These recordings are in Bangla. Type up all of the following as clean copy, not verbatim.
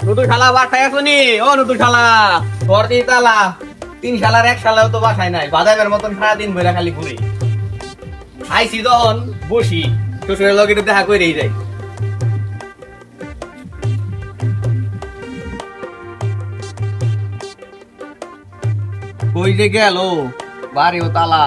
নতুন শালা বাসায় আছো নি? ও নতুন শালা, তোর দি তালা 3 শালার 1 শালাও তো বাসায় নাই, বাদামের মতন সারাদিন বইরা খালি ঘুরি। আইসি যখন বসি, শ্বশুরের লগে একটু দেখা করেই যাই। কই যে গেল, বাড়িও তালা।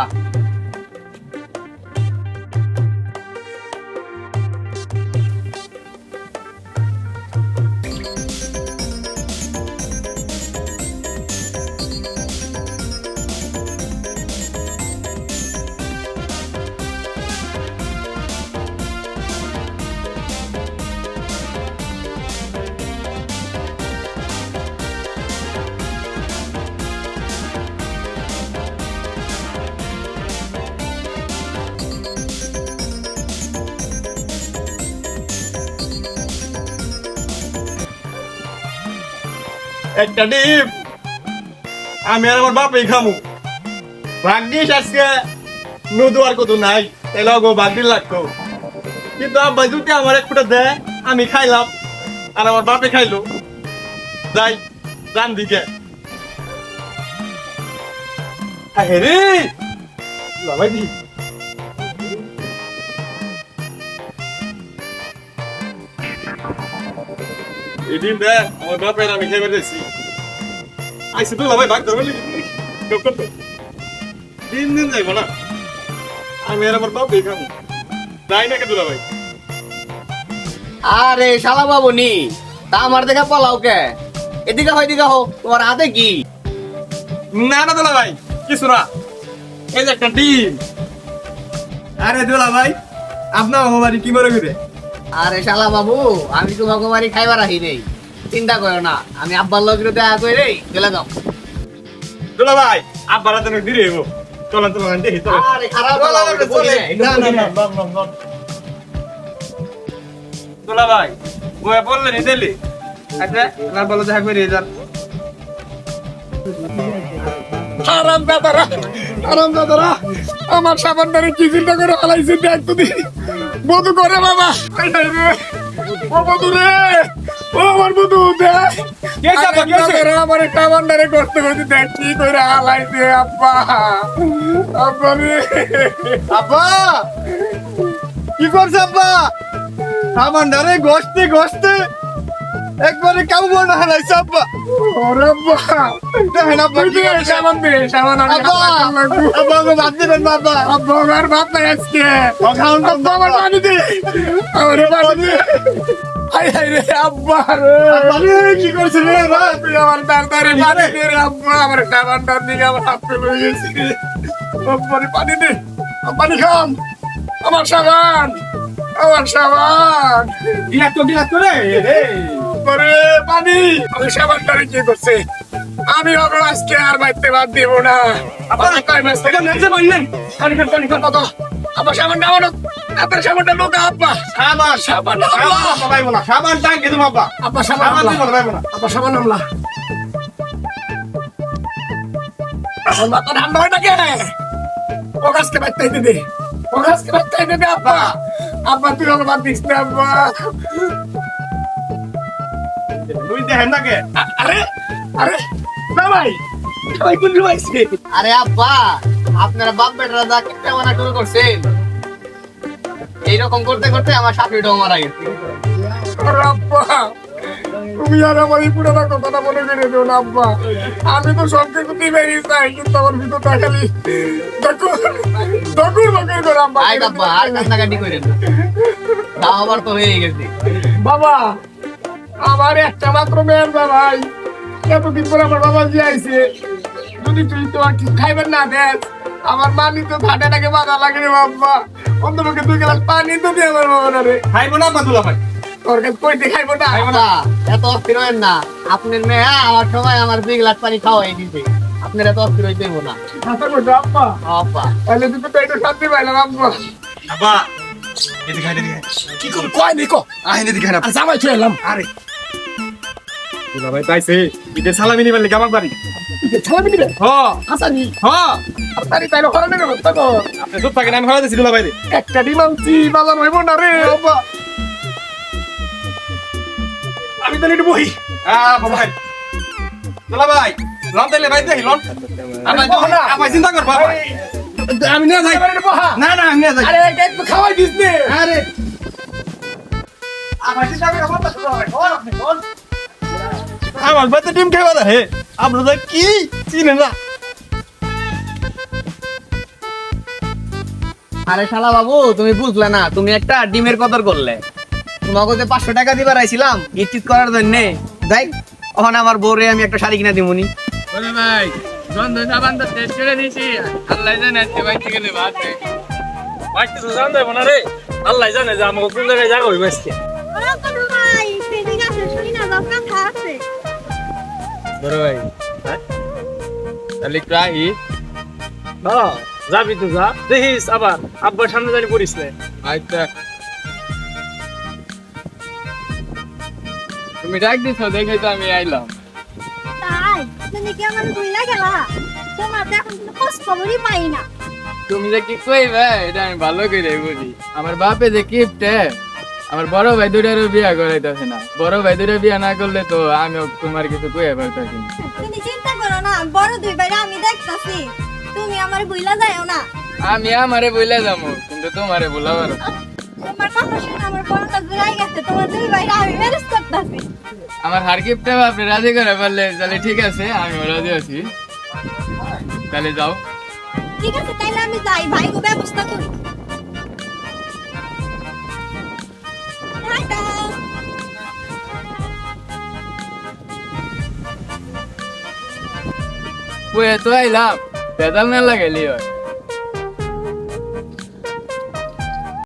একটা ডিম আমি আর আমার বাপই খামু। ভাগ্যিস আজকে নদু আর কত নাই, তাইলে গো ভাগ্যি লাগতো। কিন্তু আব্বা যদি আমার এক ফুটা দেয় আমি খাইলাম আর আমার বাপে খাইলো। যাই জান দিকে রে লাভাই দি এই ডিম দে আমার বাপের আমি খেয়ে বেড়েছি। আইসি তো লাভাই ভাগ ধরবে দিন দিন যাইব না, আমি আর আমার বাপই খামু। যাই না কে দুলা ভাই? আরে শালা বাবু নি, তা আমার দেখা পলাও কে? এদিকে হয় এদিকে হো, তোমার হাতে কি? না না দুলা ভাই কিছু না, এই যে একটা ডিম। আরে দুলা ভাই আপনার বাড়ি কি মনে করে? আরে শালা বাবু, আমি তোমাকে বাড়ি খাইবার আহি নেই, চিন্তা করো না, আমি আব্বার লগে দেখা করে চলে যাও। দুলা ভাই আব্বার হাতে দিরে হইব। চলেন চলেন দেখি চলেন। আরে খারাপ বলা বলতে বলি নাই, না না না না দুলা ভাই বয়া বললেন দিলি। আচ্ছা না বলো দেখা করে যান। আরাম দাদারা আমার সাবানটারে কি চিন্তা করে হালাইছে দেখ তুই বধু করে বাবা। ও বধু রে, ও আমার বধু দেখ আমার সাবানটারে করতে করতে দেখ কি করে হালাইছে আব্বা। আব্বা রে, আব্বা কি করছে আব্বা? আমার ডারে গোস্তে গোস্তে একবারে কাউ না হারাইছে আব্বা। ওরে আব্বা দেখেন আব্বা তুই দে সাবান দে, সাবান আমি আব্বা আব্বা গো বাদ দিবেন না আব্বা। আব্বা আমার ভাত নাই আজকে। খাওন আব্বা আমার পানি দে, আমার পানি দে। হাই হাই রে আব্বা রে, আব্বা কি করছে রে ভাই? তুই আমার দাঁড়ারে পানি দে রে আব্বা, আমার সাবানটার দিকে আমার হাত ফেলে গেছি রে। আব্বারে পানি দে, পানি খাম, আমার সাবান, আমার সাবান। বিলাত করে রে আরে পানি, আমি সাবানটারে কি করছে? আমি ওকে আজকে আর বাইতে বাদ দিব না। আব্বা কাই মাস থেকে নেছে বললেন পানি খান কত? আব্বা সাবানটা আমার আপনার সাবানটা লোকা আব্বা, সাবান সাবান সাবান ভাই বলা সাবান টাঙ্গে তুমি আব্বা। আব্বা সাবান সাবান আমলা, দিব ভাই বলা। আব্বা সাবান আমলা। এখন মাথা ঠান্ডা হয় নাকি? ও গাছকে বাইতে দে, ও গাছকে বাইতে দে আব্বা। আব্বা তুই আমার বাদ দিস না আব্বা। তুই দেখেন নাকি? আরে আরে না ভাই, ভাই কোন রুমাইছে? আরে আব্বা, আপনারা বাপ বেটারা যা কেমন শুরু করছেন, এইরকম করতে করতে আমার শাশুড়িটাও মারা গেছে। আরে আব্বা, তুমি আর আমার এই পুরানা কথাটা মনে করে দিও না আব্বা। আমি তো সবকে কুতি বেরিয়ে যাই, কিন্তু আমার ভিতরটা খালি দকুর করে আব্বা। আয় আব্বা, আর কান্নাকাটি করেন না, তাও আবার তো হয়ে গেছে। বাবা, আমার একটা মাত্র মেয়ের ভাই, এতদিন পরে আমার বাবা যে আইছে, যদি তুই তো আর কিছু খাইবেন না দেখ, আমার মানি তো ঠান্ডাটাকে বাধা লাগে রে বাবা। অন্তপক্ষে 2 গ্লাস পানি তো দিয়ে আমার বাবা না রে। খাইবো না আব্বা দুলা ভাই? তোর কাছে কইতে খাইবো না। আব্বা, এত অস্থির হয়েন না, আপনার মেয়ে আমার সময় আমার 2 গ্লাস পানি খাওয়াই দিছে, আপনার এত অস্থির হইতে হইব না। হাতের মধ্যে আব্বা, আব্বা তাহলে তুই তো একটু শান্তি পাইলাম আব্বা। আব্বা এদিকে খাই এদিকে। কি করবি কয় নি কো? আহেন এদিকে না। আর জামাই চলে এলাম। আরে দুলা ভাই তাইছে ঈদের সালামি নিবেন নাকি আমার বাড়ি? ছাড়াবি দিবে? হ হাসানি, হ হাসানি তাইলে হরা নেবে তো। আপনি চুপ থাকেন, আমি হয়ে দিছি দুলা ভাই রে। একটা ডিম আনছি, বাজার হইব না রে আব্বা। আমি তো একটু বই ভাই চলা ভাই লন তাইলে ভাই দেখি লন আমার চিন্তা করবা ভাই আমি না যাই না না আমি না যাই আরে একটু খাওয়াই দিস নে আরে আমার বাচ্চা ডিম খাইবা না হে আপনারা কি চিনে না আরে শালা বাবু তুমি বুঝলে না, তুমি একটা ডিমের কদর করলে। তোমাকে যে 500 টাকা দিবার আইছিলাম ইচ্ছিত করার জন্য, যাই ওখানে আমার বউরে আমি একটা শাড়ি কিনা দিমুনি। বলে ভাই গন্ধ সাবান তো টেস্ট করে দিছি, আল্লাহ জানে আজকে ভাই থেকে নেবা আছে ভাই তো জান দেব না রে, আল্লাহ জানে যে আমাকে কোন জায়গায় জায়গা হইবে আজকে। বড় ভাই হ্যাঁ তাহলে কাহি হ্যাঁ যাবি তো যা, দেখিস আবার আব্বার সামনে জানি পড়িস না। আচ্ছা তুমি ডাক দিছ দেখে তো আমি আইলাম। তাই তুমি কি আমার ভুইলা গেলা? তোমার তো এখন কোনো খোঁজ খবরই পাই না। তুমি যে কি কইবে এটা আমি ভালো করে বুঝি। আমার বাপে যে কিপটে, আমার বড় ভাই দুটারও বিয়া করাইতেছে না। বড় ভাই দুটা বিয়া না করলে তো আমি তোমার কিছু কইয়া পারতাছি না। তুমি চিন্তা করো না, বড় দুই ভাইরা আমি দেখতাছি। তুমি আমার ভুইলা যাও না। আমি আমারে বইলা যাবো কিন্তু তোমারে বলাবো না। তোমার কথা শুনে আমার বড়টা ঘুরাই গেছে। তোমার দুই ভাইরা আমি ম্যানেজ করতাছি। আমার হার কিপটে বাপরে রাজি করে পারলে তাহলে ঠিক আছে, আমি রাজি আছি। তাহলে যাও। ঠিক আছে তাইলে আমি যাই, ভাইগো ব্যবস্থা করি। টাটা। কয়ে তো আইলাম, বেদাল না লাগাইলি হয়।